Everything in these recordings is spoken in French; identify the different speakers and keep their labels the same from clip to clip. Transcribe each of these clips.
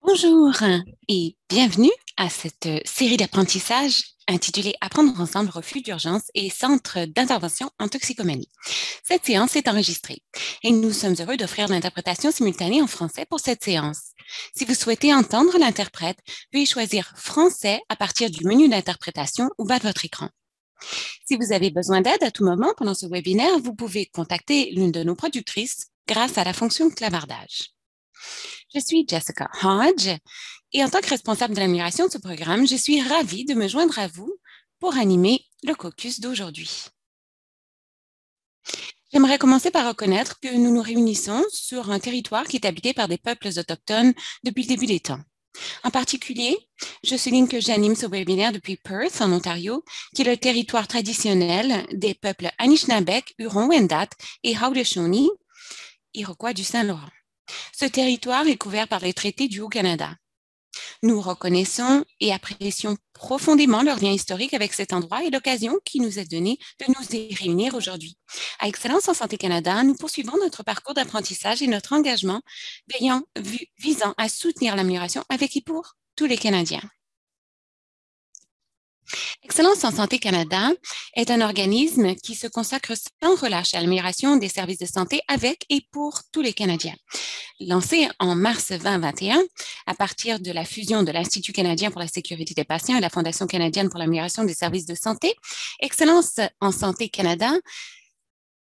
Speaker 1: Bonjour et bienvenue à cette série d'apprentissage intitulée Apprendre ensemble, refus d'urgence et centre d'intervention en toxicomanie. Cette séance est enregistrée et nous sommes heureux d'offrir l'interprétation simultanée en français pour cette séance. Si vous souhaitez entendre l'interprète, veuillez choisir français à partir du menu d'interprétation au bas de votre écran. Si vous avez besoin d'aide à tout moment pendant ce webinaire, vous pouvez contacter l'une de nos productrices grâce à la fonction clavardage. Je suis Jessica Hodge et en tant que responsable de l'amélioration de ce programme, je suis ravie de me joindre à vous pour animer le caucus d'aujourd'hui. J'aimerais commencer par reconnaître que nous nous réunissons sur un territoire qui est habité par des peuples autochtones depuis le début des temps. En particulier, je souligne que j'anime ce webinaire depuis Perth, en Ontario, qui est le territoire traditionnel des peuples Anishinaabeg, Huron-Wendat et Haudenosaunee, Iroquois du Saint-Laurent. Ce territoire est couvert par les traités du Haut-Canada. Nous reconnaissons et apprécions profondément leur lien historique avec cet endroit et l'occasion qui nous est donnée de nous y réunir aujourd'hui. À Excellence en Santé Canada, nous poursuivons notre parcours d'apprentissage et notre engagement visant à soutenir l'amélioration avec et pour tous les Canadiens. Excellence en Santé Canada est un organisme qui se consacre sans relâche à l'amélioration des services de santé avec et pour tous les Canadiens. Lancé en mars 2021 à partir de la fusion de l'Institut canadien pour la sécurité des patients et la Fondation canadienne pour l'amélioration des services de santé, Excellence en Santé Canada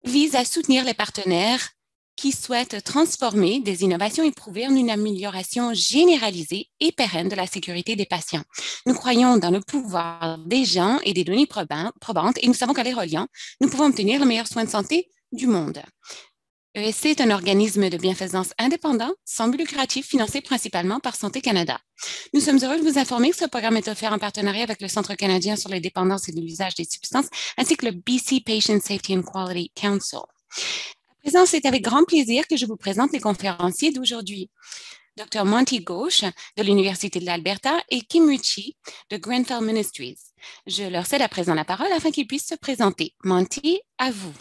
Speaker 1: vise à soutenir les partenaires qui souhaitent transformer des innovations éprouvées en une amélioration généralisée et pérenne de la sécurité des patients. Nous croyons dans le pouvoir des gens et des données probantes et nous savons qu'en les reliant, nous pouvons obtenir le meilleur soin de santé du monde. ESC est un organisme de bienfaisance indépendant, sans but lucratif, financé principalement par Santé Canada. Nous sommes heureux de vous informer que ce programme est offert en partenariat avec le Centre canadien sur les dépendances et l'usage des substances, ainsi que le BC Patient Safety and Quality Council. À présent, c'est avec grand plaisir que je vous présente les conférenciers d'aujourd'hui. Dr. Monty Gauche de l'Université de l'Alberta et Kim Ritchie de Grenfell Ministries. Je leur cède à présent la parole afin qu'ils puissent se présenter. Monty, à vous.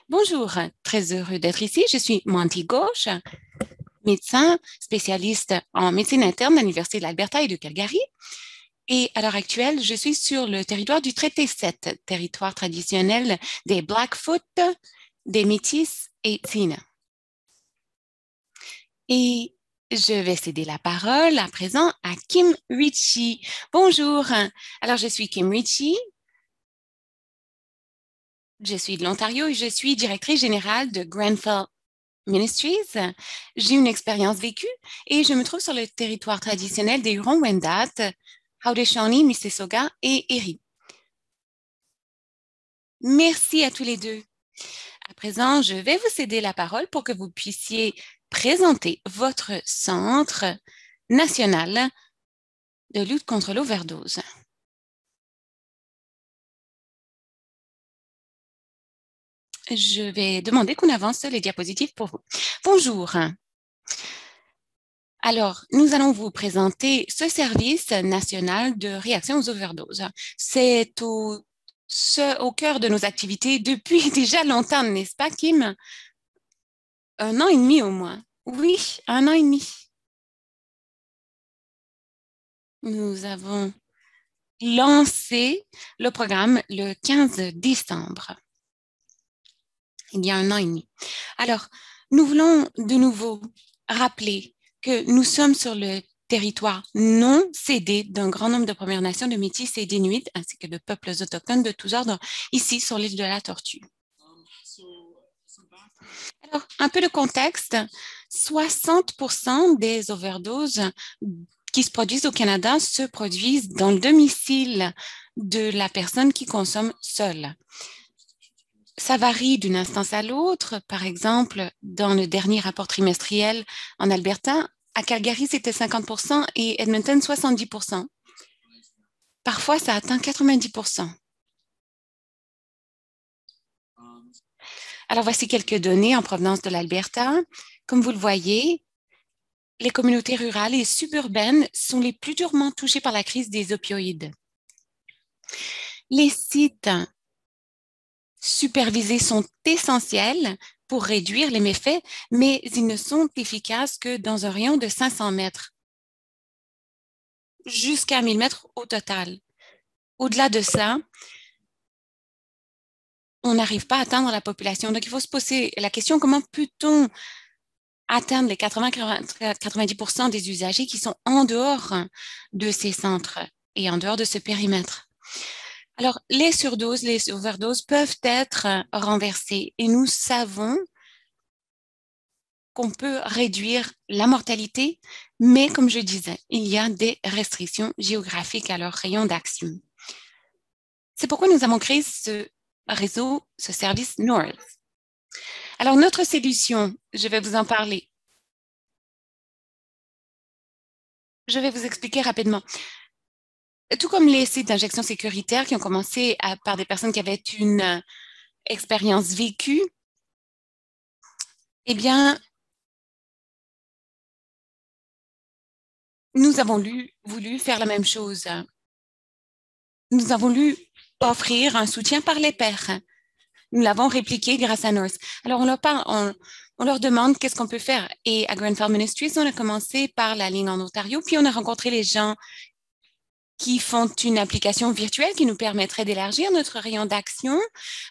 Speaker 1: Bonjour, très heureux d'être ici. Je suis Monty Gauche, médecin spécialiste en médecine interne à l'Université de l'Alberta et de Calgary. Et à l'heure actuelle, je suis sur le territoire du Traité 7, territoire traditionnel des Blackfoot, des Métis et Tsina. Et je vais céder la parole à présent à Kim Ritchie. Bonjour. Alors, je suis Kim Ritchie. Je suis de l'Ontario et je suis directrice générale de Grenfell Ministries. J'ai une expérience vécue et je me trouve sur le territoire traditionnel des Huron-Wendat, Haudenosaunee, Mississauga et Erie. Merci à tous les deux. À présent, je vais vous céder la parole pour que vous puissiez présenter votre centre national de lutte contre l'overdose. Je vais demander qu'on avance les diapositives pour vous. Bonjour. Alors, nous allons vous présenter ce service national de réaction aux overdoses. C'est au cœur de nos activités depuis déjà longtemps, n'est-ce pas, Kim? 1 an et demi au moins. Oui, 1 an et demi. Nous avons lancé le programme le 15 décembre, il y a 1 an et demi. Alors, nous voulons de nouveau rappeler que nous sommes sur le territoire non cédé d'un grand nombre de Premières Nations, de Métis et d'Inuits, ainsi que de peuples autochtones de tous ordres, ici sur l'île de la Tortue. Alors, un peu de contexte, 60% des overdoses qui se produisent au Canada se produisent dans le domicile de la personne qui consomme seule. Ça varie d'une instance à l'autre. Par exemple, dans le dernier rapport trimestriel en Alberta, à Calgary, c'était 50% et Edmonton, 70%. Parfois, ça atteint 90%. Alors, voici quelques données en provenance de l'Alberta. Comme vous le voyez, les communautés rurales et suburbaines sont les plus durement touchées par la crise des opioïdes. Les sites supervisés sont essentiels pour réduire les méfaits, mais ils ne sont efficaces que dans un rayon de 500 mètres, jusqu'à 1000 mètres au total. Au-delà de ça, on n'arrive pas à atteindre la population. Donc, il faut se poser la question, comment peut-on atteindre les 80-90% des usagers qui sont en dehors de ces centres et en dehors de ce périmètre? Alors, les surdoses, les overdoses peuvent être renversées et nous savons qu'on peut réduire la mortalité, mais comme je disais, il y a des restrictions géographiques à leur rayon d'action. C'est pourquoi nous avons créé ce réseau, ce service North. Alors, notre solution, je vais vous en parler. Je vais vous expliquer rapidement. Tout comme les sites d'injection sécuritaire qui ont commencé par des personnes qui avaient une expérience vécue, eh bien, nous avons voulu faire la même chose. Nous avons voulu offrir un soutien par les pairs. Nous l'avons répliqué grâce à North. Alors, on leur demande qu'est-ce qu'on peut faire. Et à Grenfell Ministries, on a commencé par la ligne en Ontario, puis on a rencontré les gens qui font une application virtuelle qui nous permettrait d'élargir notre rayon d'action,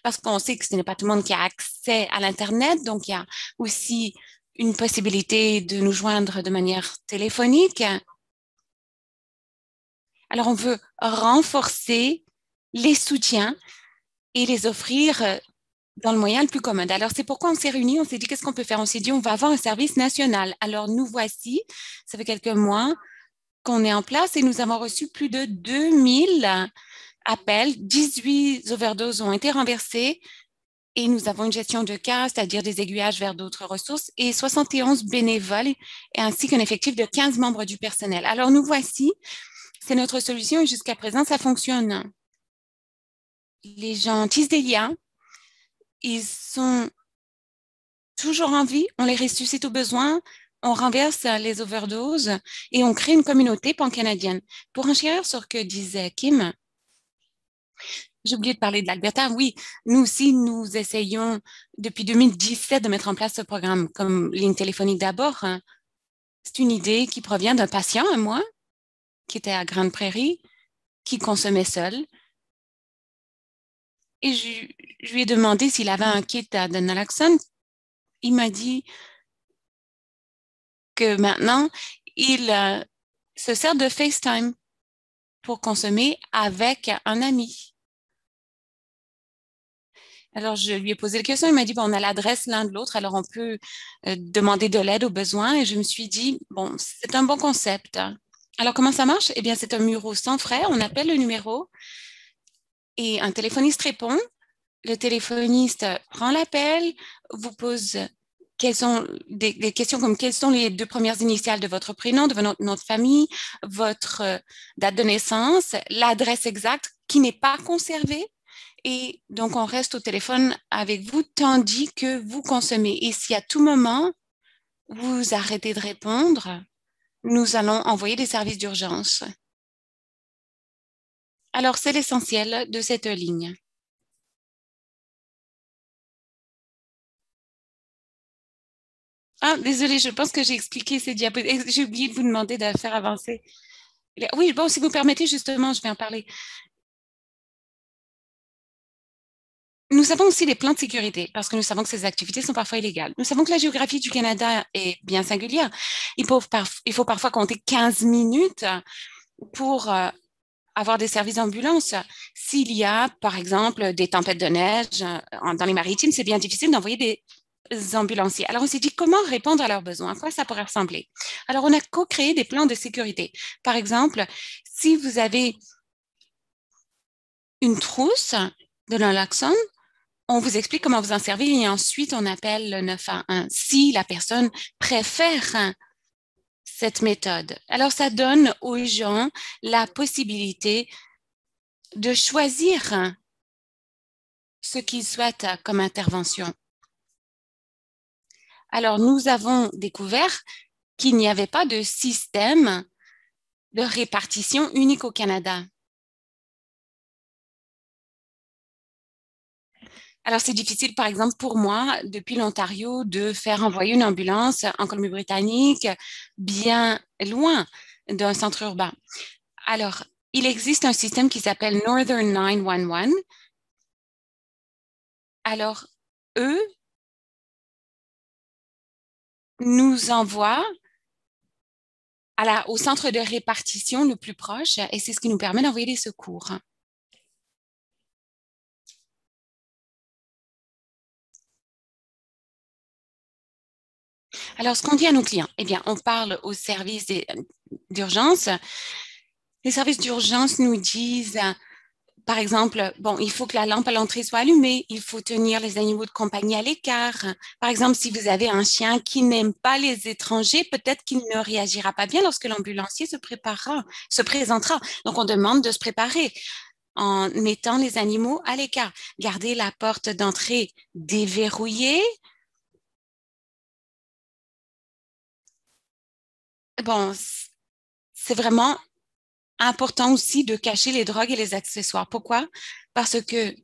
Speaker 1: parce qu'on sait que ce n'est pas tout le monde qui a accès à l'Internet, donc il y a aussi une possibilité de nous joindre de manière téléphonique. Alors, on veut renforcer les soutiens et les offrir dans le moyen le plus commode. Alors, c'est pourquoi on s'est réunis, on s'est dit, qu'est-ce qu'on peut faire? On s'est dit, on va avoir un service national. Alors, nous voici, ça fait quelques mois qu'on est en place et nous avons reçu plus de 2000 appels, 18 overdoses ont été renversées et nous avons une gestion de cas, c'est-à-dire des aiguillages vers d'autres ressources et 71 bénévoles ainsi qu'un effectif de 15 membres du personnel. Alors, nous voici, c'est notre solution et jusqu'à présent, ça fonctionne. Les gens tissent des liens, ils sont toujours en vie, on les ressuscite au besoin, on renverse les overdoses et on crée une communauté pan-canadienne. Pour enchérir sur ce que disait Kim, j'ai oublié de parler de l'Alberta. Oui, nous aussi, nous essayons depuis 2017 de mettre en place ce programme comme ligne téléphonique d'abord. C'est une idée qui provient d'un patient à moi qui était à Grande Prairie, qui consommait seul. Et je lui ai demandé s'il avait un kit de naloxone. Il m'a dit que maintenant, il se sert de FaceTime pour consommer avec un ami. Alors, je lui ai posé la question, il m'a dit, bon, on a l'adresse l'un de l'autre, alors on peut demander de l'aide au besoin. Et je me suis dit, bon, c'est un bon concept. Alors, comment ça marche? Eh bien, c'est un numéro sans frais. On appelle le numéro et un téléphoniste répond. Le téléphoniste prend l'appel, vous pose quelles sont des questions comme quelles sont les deux premières initiales de votre prénom, de votre nom de famille, votre date de naissance, l'adresse exacte qui n'est pas conservée. Et donc, on reste au téléphone avec vous tandis que vous consommez. Et si à tout moment, vous arrêtez de répondre, nous allons envoyer des services d'urgence. Alors, c'est l'essentiel de cette ligne. Ah, désolée, je pense que j'ai expliqué ces diapositives. J'ai oublié de vous demander de faire avancer. Oui, bon, si vous permettez, justement, je vais en parler. Nous avons aussi des plans de sécurité parce que nous savons que ces activités sont parfois illégales. Nous savons que la géographie du Canada est bien singulière. Il faut parfois compter 15 minutes pour avoir des services d'ambulance. S'il y a, par exemple, des tempêtes de neige dans les maritimes, c'est bien difficile d'envoyer des ambulanciers. Alors, on s'est dit comment répondre à leurs besoins, à quoi ça pourrait ressembler. Alors, on a co-créé des plans de sécurité. Par exemple, si vous avez une trousse de naloxone, on vous explique comment vous en servir et ensuite on appelle le 911 si la personne préfère cette méthode. Alors, ça donne aux gens la possibilité de choisir ce qu'ils souhaitent comme intervention. Alors, nous avons découvert qu'il n'y avait pas de système de répartition unique au Canada. Alors, c'est difficile, par exemple, pour moi, depuis l'Ontario, de faire envoyer une ambulance en Colombie-Britannique bien loin d'un centre urbain. Alors, il existe un système qui s'appelle Northern 911. Alors, eux nous envoient au centre de répartition le plus proche et c'est ce qui nous permet d'envoyer les secours. Alors, ce qu'on dit à nos clients, eh bien, on parle aux services d'urgence. Les services d'urgence nous disent, par exemple, bon, il faut que la lampe à l'entrée soit allumée, il faut tenir les animaux de compagnie à l'écart. Par exemple, si vous avez un chien qui n'aime pas les étrangers, peut-être qu'il ne réagira pas bien lorsque l'ambulancier se présentera. Donc, on demande de se préparer en mettant les animaux à l'écart. Garder la porte d'entrée déverrouillée. Bon, c'est vraiment important aussi de cacher les drogues et les accessoires. Pourquoi? Parce que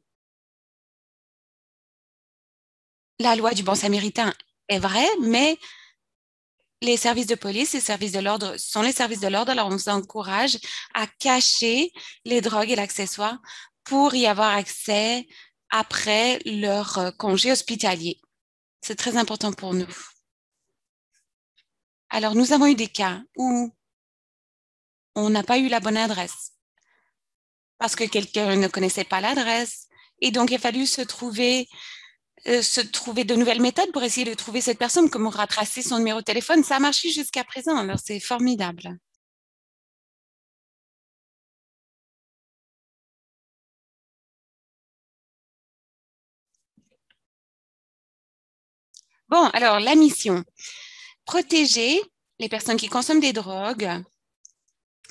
Speaker 1: la loi du bon samaritain est vraie, mais les services de police, les services de l'ordre sont les services de l'ordre. Alors, on vous encourage à cacher les drogues et l'accessoire pour y avoir accès après leur congé hospitalier. C'est très important pour nous. Alors, nous avons eu des cas où on n'a pas eu la bonne adresse parce que quelqu'un ne connaissait pas l'adresse. Et donc, il a fallu se trouver de nouvelles méthodes pour essayer de trouver cette personne, comme retracer son numéro de téléphone. Ça a marché jusqu'à présent, alors c'est formidable. Bon, alors la mission, protéger les personnes qui consomment des drogues,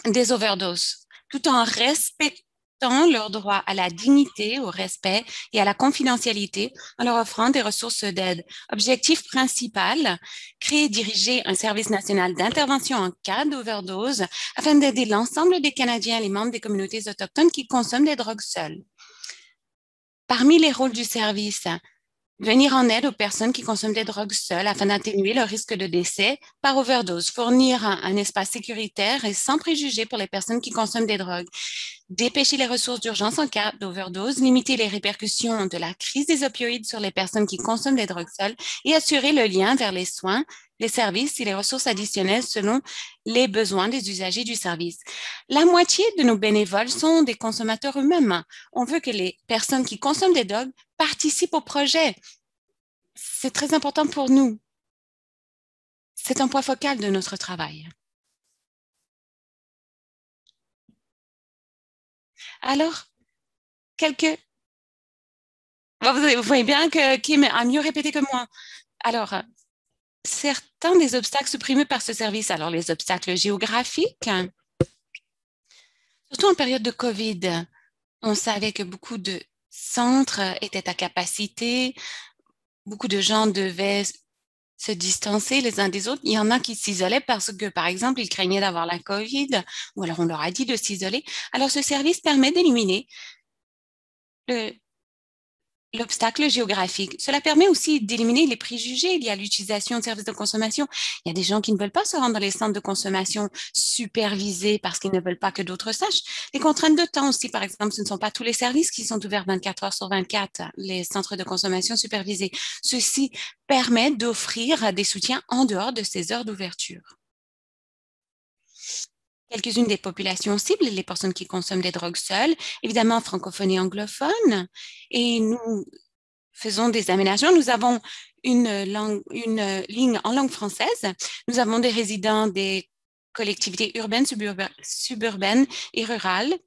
Speaker 1: des overdoses, tout en respectant leur droit à la dignité, au respect et à la confidentialité en leur offrant des ressources d'aide. Objectif principal, créer et diriger un service national d'intervention en cas d'overdose afin d'aider l'ensemble des Canadiens et les membres des communautés autochtones qui consomment des drogues seuls. Parmi les rôles du service, venir en aide aux personnes qui consomment des drogues seules afin d'atténuer le risque de décès par overdose. Fournir un espace sécuritaire et sans préjugés pour les personnes qui consomment des drogues. Dépêcher les ressources d'urgence en cas d'overdose. Limiter les répercussions de la crise des opioïdes sur les personnes qui consomment des drogues seules et assurer le lien vers les soins, les services et les ressources additionnelles selon les besoins des usagers du service. La moitié de nos bénévoles sont des consommateurs eux-mêmes. On veut que les personnes qui consomment des drogues participent au projet. C'est très important pour nous. C'est un point focal de notre travail. Alors, quelques... Bon, vous voyez bien que Kim a mieux répété que moi. Alors, certains des obstacles supprimés par ce service, alors les obstacles géographiques, surtout en période de COVID, on savait que beaucoup de centres étaient à capacité, beaucoup de gens devaient se distancer les uns des autres. Il y en a qui s'isolaient parce que, par exemple, ils craignaient d'avoir la COVID, ou alors on leur a dit de s'isoler. Alors, ce service permet d'éliminer le, l'obstacle géographique. Cela permet aussi d'éliminer les préjugés liés à l'utilisation de services de consommation. Il y a des gens qui ne veulent pas se rendre dans les centres de consommation supervisés parce qu'ils ne veulent pas que d'autres sachent. Les contraintes de temps aussi, par exemple, ce ne sont pas tous les services qui sont ouverts 24 heures sur 24, les centres de consommation supervisés. Ceci permet d'offrir des soutiens en dehors de ces heures d'ouverture. Quelques-unes des populations cibles, les personnes qui consomment des drogues seules, évidemment francophones et anglophones. Et nous faisons des aménagements. Nous avons une ligne en langue française. Nous avons des résidents des collectivités urbaines, suburbaines et rurales,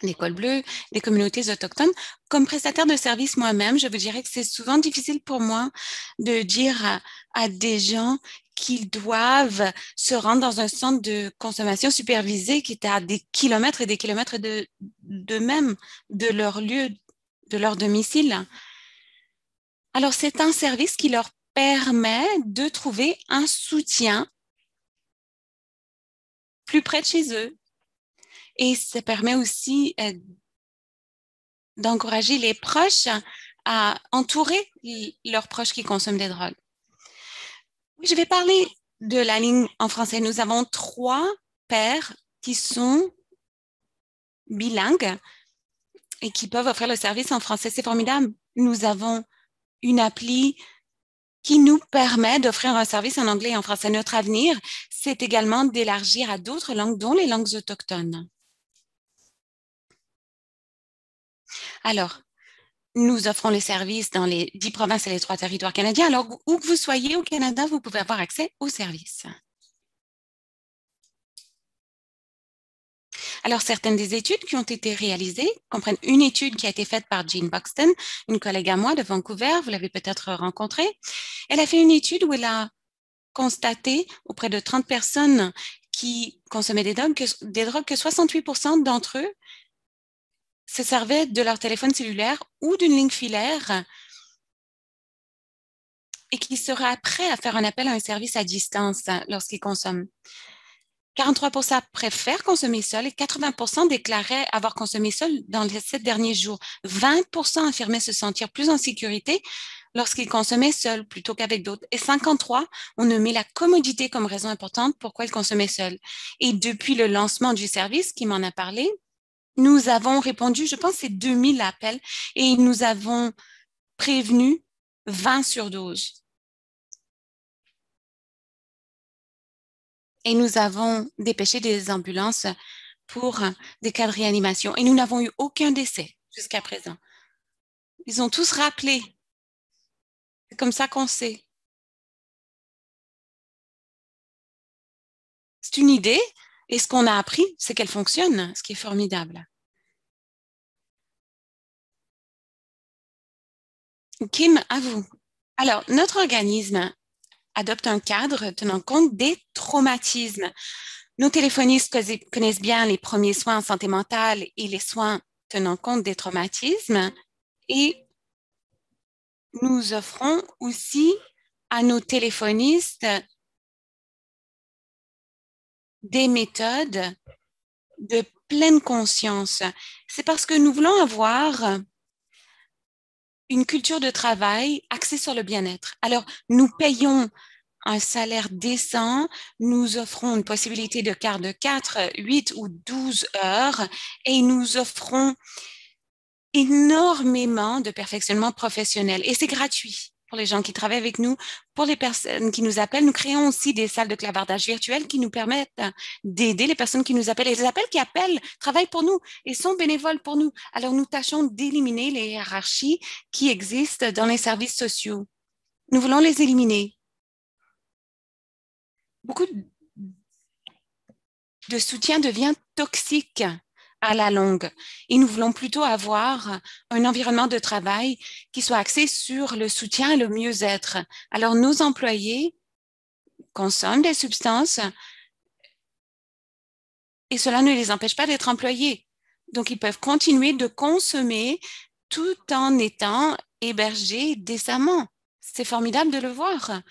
Speaker 1: l'école bleue, des communautés autochtones. Comme prestataire de service moi-même, je vous dirais que c'est souvent difficile pour moi de dire à des gens qu'ils doivent se rendre dans un centre de consommation supervisé qui est à des kilomètres et des kilomètres de même de leur lieu, de leur domicile. Alors, c'est un service qui leur permet de trouver un soutien plus près de chez eux. Et ça permet aussi d'encourager les proches à entourer leurs proches qui consomment des drogues. Oui, je vais parler de la ligne en français. Nous avons 3 pairs qui sont bilingues et qui peuvent offrir le service en français. C'est formidable. Nous avons une appli qui nous permet d'offrir un service en anglais et en français. Notre avenir, c'est également d'élargir à d'autres langues, dont les langues autochtones. Alors, nous offrons les services dans les 10 provinces et les 3 territoires canadiens. Alors, où que vous soyez au Canada, vous pouvez avoir accès aux services. Alors, certaines des études qui ont été réalisées comprennent une étude qui a été faite par Jean Buxton, une collègue à moi de Vancouver, vous l'avez peut-être rencontrée. Elle a fait une étude où elle a constaté auprès de 30 personnes qui consommaient des drogues que 68% d'entre eux se servaient de leur téléphone cellulaire ou d'une ligne filaire et qui seraient prêts à faire un appel à un service à distance lorsqu'ils consomment. 43% préfèrent consommer seul et 80% déclaraient avoir consommé seul dans les 7 derniers jours. 20% affirmaient se sentir plus en sécurité lorsqu'ils consommaient seuls plutôt qu'avec d'autres. Et 53 ont nommé la commodité comme raison importante pourquoi ils consommaient seuls. Et depuis le lancement du service, qui m'en a parlé, nous avons répondu, je pense, c'est 2000 appels et nous avons prévenu 20 surdoses. Et nous avons dépêché des ambulances pour des cas de réanimation. Et nous n'avons eu aucun décès jusqu'à présent. Ils ont tous rappelé. C'est comme ça qu'on sait. C'est une idée. Et ce qu'on a appris, c'est qu'elle fonctionne, ce qui est formidable. Kim, à vous. Alors, notre organisme adopte un cadre tenant compte des traumatismes. Nos téléphonistes connaissent bien les premiers soins en santé mentale et les soins tenant compte des traumatismes. Et nous offrons aussi à nos téléphonistes des méthodes de pleine conscience. C'est parce que nous voulons avoir une culture de travail axée sur le bien-être. Alors, nous payons un salaire décent, nous offrons une possibilité de quart de 4, 8 ou 12 heures et nous offrons énormément de perfectionnement professionnel et c'est gratuit pour les gens qui travaillent avec nous. Pour les personnes qui nous appellent, nous créons aussi des salles de clavardage virtuelles qui nous permettent d'aider les personnes qui nous appellent. Et les appels qui appellent travaillent pour nous et sont bénévoles pour nous. Alors, nous tâchons d'éliminer les hiérarchies qui existent dans les services sociaux. Nous voulons les éliminer. Beaucoup de soutien devient toxique à la longue. Et nous voulons plutôt avoir un environnement de travail qui soit axé sur le soutien et le mieux-être. Alors, nos employés consomment des substances et cela ne les empêche pas d'être employés. Donc, ils peuvent continuer de consommer tout en étant hébergés décemment. C'est formidable de le voir.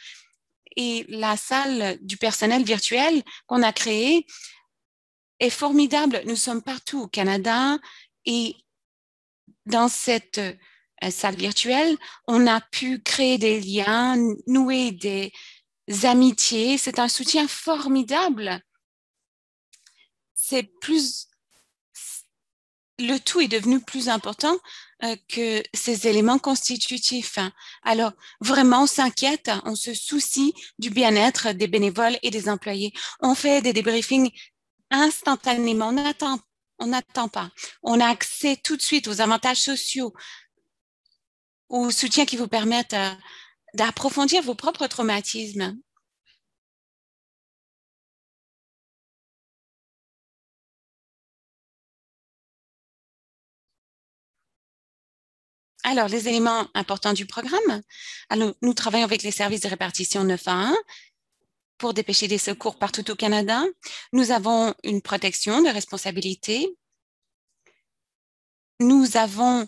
Speaker 1: Et la salle du personnel virtuel qu'on a créée est formidable. Nous sommes partout au Canada et dans cette salle virtuelle, on a pu créer des liens, nouer des amitiés. C'est un soutien formidable. C'est plus, le tout est devenu plus important que ces éléments constitutifs. Alors, vraiment, on s'inquiète, on se soucie du bien-être des bénévoles et des employés. On fait des débriefings instantanément. On n'attend pas. On a accès tout de suite aux avantages sociaux, aux soutiens qui vous permettent d'approfondir vos propres traumatismes. Alors, les éléments importants du programme. Alors, nous travaillons avec les services de répartition 911 pour dépêcher des secours partout au Canada. Nous avons une protection de responsabilité. Nous avons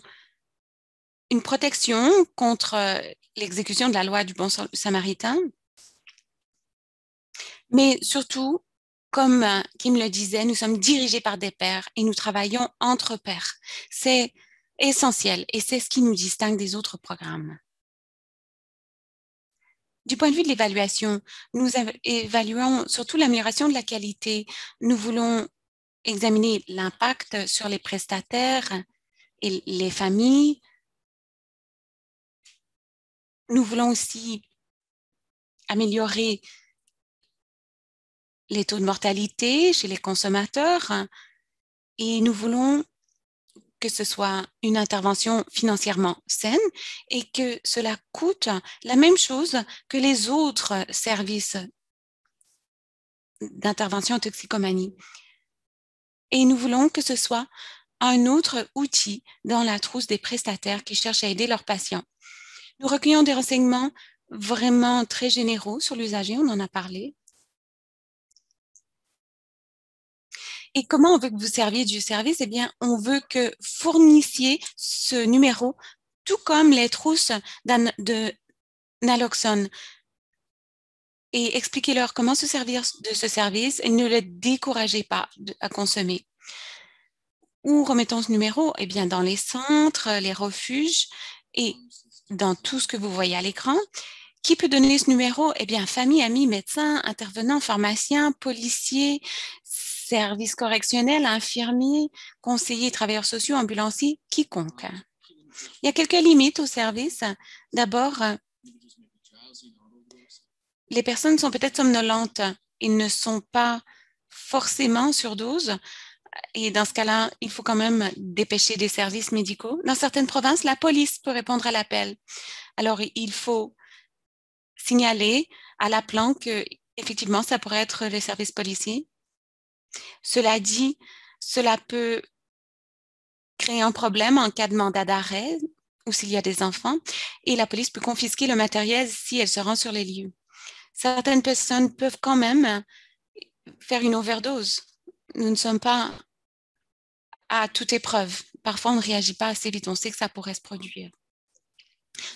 Speaker 1: une protection contre l'exécution de la loi du bon samaritain. Mais surtout, comme Kim le disait, nous sommes dirigés par des pairs et nous travaillons entre pairs. C'est essentiel et c'est ce qui nous distingue des autres programmes. Du point de vue de l'évaluation, nous évaluons surtout l'amélioration de la qualité. Nous voulons examiner l'impact sur les prestataires et les familles. Nous voulons aussi améliorer les taux de mortalité chez les consommateurs et nous voulons que ce soit une intervention financièrement saine et que cela coûte la même chose que les autres services d'intervention en toxicomanie. Et nous voulons que ce soit un autre outil dans la trousse des prestataires qui cherchent à aider leurs patients. Nous recueillons des renseignements vraiment très généraux sur l'usager, on en a parlé. Et comment on veut que vous serviez du service? Eh bien, on veut que fournissiez ce numéro, tout comme les trousses de naloxone. Et expliquez-leur comment se servir de ce service et ne les découragez pas à consommer. Où remettons ce numéro? Eh bien, dans les centres, les refuges et dans tout ce que vous voyez à l'écran. Qui peut donner ce numéro? Eh bien, famille, amis, médecins, intervenants, pharmaciens, policiers, services correctionnels, infirmiers, conseillers, travailleurs sociaux, ambulanciers, quiconque. Il y a quelques limites au service. D'abord, les personnes sont peut-être somnolentes. Ils ne sont pas forcément surdose. Et dans ce cas-là, il faut quand même dépêcher des services médicaux. Dans certaines provinces, la police peut répondre à l'appel. Alors, il faut signaler à l'appelant que, effectivement, ça pourrait être les services policiers. Cela dit, cela peut créer un problème en cas de mandat d'arrêt ou s'il y a des enfants, et la police peut confisquer le matériel si elle se rend sur les lieux. Certaines personnes peuvent quand même faire une overdose. Nous ne sommes pas à toute épreuve. Parfois, on ne réagit pas assez vite. On sait que ça pourrait se produire.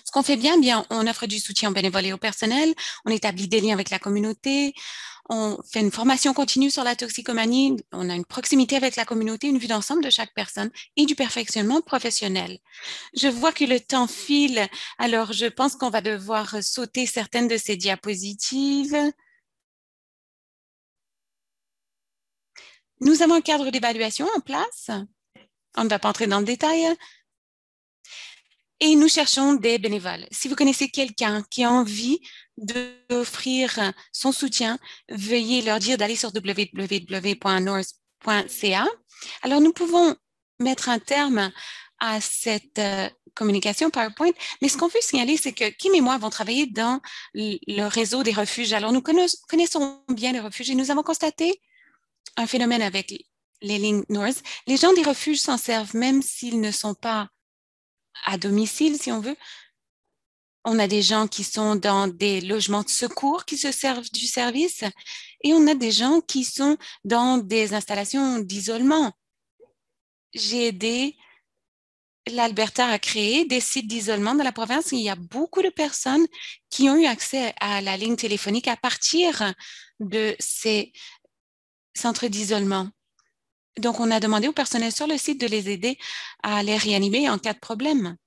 Speaker 1: Ce qu'on fait bien, on offre du soutien aux bénévoles et au personnel, on établit des liens avec la communauté, on fait une formation continue sur la toxicomanie, on a une proximité avec la communauté, une vue d'ensemble de chaque personne et du perfectionnement professionnel. Je vois que le temps file, alors je pense qu'on va devoir sauter certaines de ces diapositives. Nous avons un cadre d'évaluation en place. On ne va pas entrer dans le détail. Et nous cherchons des bénévoles. Si vous connaissez quelqu'un qui a envie d'offrir son soutien, veuillez leur dire d'aller sur www.north.ca. Alors, nous pouvons mettre un terme à cette communication PowerPoint, mais ce qu'on veut signaler, c'est que Kim et moi avons travaillé dans le réseau des refuges. Alors, nous connaissons bien les refuges et nous avons constaté un phénomène avec les lignes North. Les gens des refuges s'en servent même s'ils ne sont pas à domicile, si on veut. On a des gens qui sont dans des logements de secours qui se servent du service et on a des gens qui sont dans des installations d'isolement. J'ai aidé l'Alberta à créer des sites d'isolement dans la province. Il y a beaucoup de personnes qui ont eu accès à la ligne téléphonique à partir de ces centres d'isolement. Donc, on a demandé au personnel sur le site de les aider à les réanimer en cas de problème.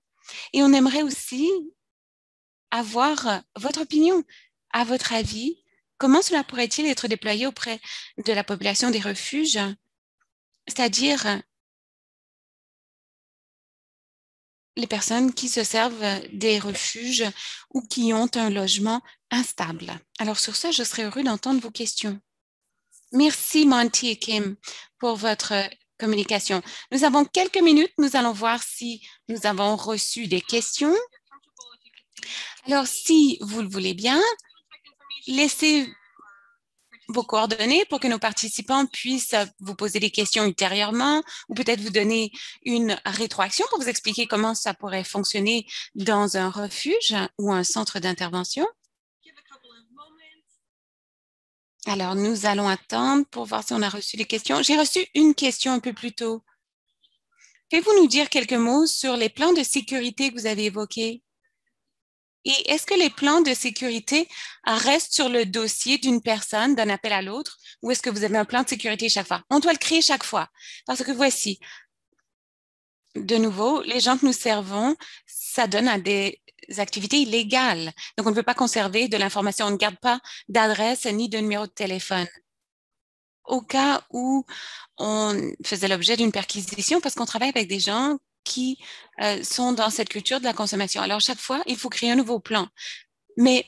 Speaker 1: Et on aimerait aussi avoir votre opinion. À votre avis, comment cela pourrait-il être déployé auprès de la population des refuges, c'est-à-dire les personnes qui se servent des refuges ou qui ont un logement instable? Alors sur ça, je serais heureux d'entendre vos questions. Merci Monty et Kim pour votre communication. Nous avons quelques minutes. Nous allons voir si nous avons reçu des questions. Alors, si vous le voulez bien, laissez vos coordonnées pour que nos participants puissent vous poser des questions ultérieurement ou peut-être vous donner une rétroaction pour vous expliquer comment ça pourrait fonctionner dans un refuge ou un centre d'intervention. Alors, nous allons attendre pour voir si on a reçu des questions. J'ai reçu une question un peu plus tôt. Pouvez-vous nous dire quelques mots sur les plans de sécurité que vous avez évoqués? Et est-ce que les plans de sécurité restent sur le dossier d'une personne, d'un appel à l'autre, ou est-ce que vous avez un plan de sécurité chaque fois? On doit le créer chaque fois. Parce que voici, de nouveau, les gens que nous servons, ça donne à des activités illégales. Donc, on ne peut pas conserver de l'information. On ne garde pas d'adresse ni de numéro de téléphone. Au cas où on faisait l'objet d'une perquisition, parce qu'on travaille avec des gens qui sont dans cette culture de la consommation. Alors, chaque fois, il faut créer un nouveau plan. Mais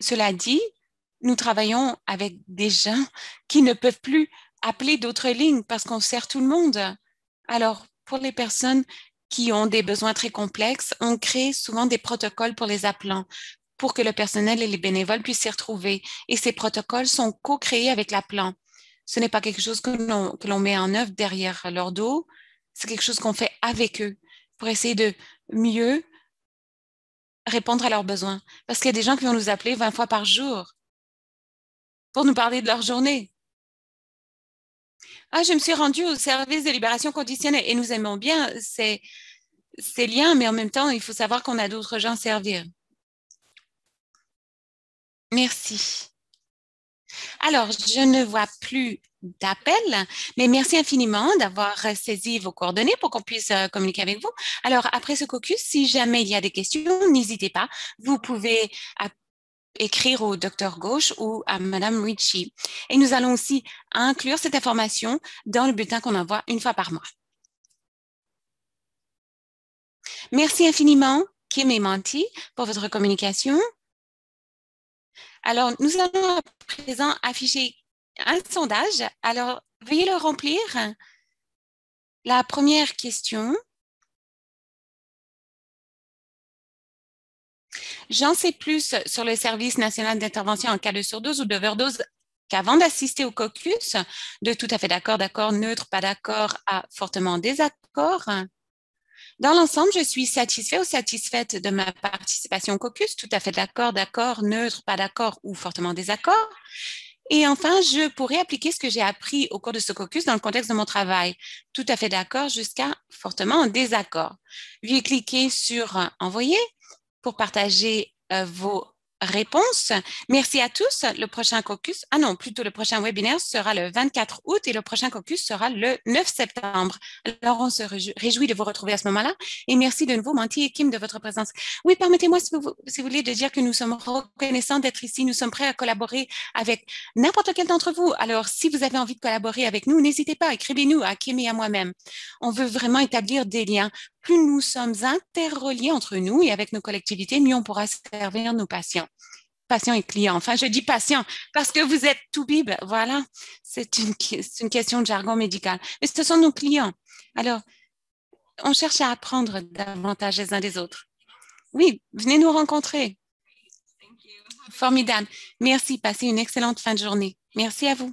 Speaker 1: cela dit, nous travaillons avec des gens qui ne peuvent plus appeler d'autres lignes parce qu'on sert tout le monde. Alors, pour les personnes qui ont des besoins très complexes, on crée souvent des protocoles pour les appelants pour que le personnel et les bénévoles puissent s'y retrouver. Et ces protocoles sont co-créés avec l'appelant. Ce n'est pas quelque chose que l'on met en œuvre derrière leur dos, c'est quelque chose qu'on fait avec eux pour essayer de mieux répondre à leurs besoins. Parce qu'il y a des gens qui vont nous appeler 20 fois par jour pour nous parler de leur journée. Ah, je me suis rendue au service de libération conditionnelle et nous aimons bien ces liens, mais en même temps, il faut savoir qu'on a d'autres gens à servir. Merci. Alors, je ne vois plus d'appel, mais merci infiniment d'avoir saisi vos coordonnées pour qu'on puisse communiquer avec vous. Alors, après ce caucus, si jamais il y a des questions, n'hésitez pas. Vous pouvez écrire au docteur Gauche ou à Madame Ritchie. Et nous allons aussi inclure cette information dans le bulletin qu'on envoie une fois par mois. Merci infiniment, Kim et Monty, pour votre communication. Alors, nous allons à présent afficher un sondage. Alors, veuillez le remplir. La première question. J'en sais plus sur le service national d'intervention en cas de surdose ou d'overdose qu'avant d'assister au caucus, de tout à fait d'accord, d'accord, neutre, pas d'accord, à fortement en désaccord. Dans l'ensemble, je suis satisfait ou satisfaite de ma participation au caucus, tout à fait d'accord, d'accord, neutre, pas d'accord ou fortement en désaccord. Et enfin, je pourrais appliquer ce que j'ai appris au cours de ce caucus dans le contexte de mon travail. Tout à fait d'accord jusqu'à fortement en désaccord. Veuillez cliquer sur Envoyer pour partager vos réponses. Merci à tous. Le prochain caucus, non, plutôt le prochain webinaire sera le 24 août et le prochain caucus sera le 9 septembre. Alors, on se réjouit de vous retrouver à ce moment-là et merci de nouveau, Monty et Kim, de votre présence. Oui, permettez-moi, si vous voulez, de dire que nous sommes reconnaissants d'être ici. Nous sommes prêts à collaborer avec n'importe quel d'entre vous. Alors, si vous avez envie de collaborer avec nous, n'hésitez pas, écrivez-nous à Kim et à moi-même. On veut vraiment établir des liens. Plus nous sommes interreliés entre nous et avec nos collectivités, mieux on pourra servir nos patients et clients. Enfin, je dis patients parce que vous êtes tout bib. Voilà, c'est une question de jargon médical. Mais ce sont nos clients. Alors, on cherche à apprendre davantage les uns des autres. Oui, venez nous rencontrer. Formidable. Merci. Passez une excellente fin de journée. Merci à vous.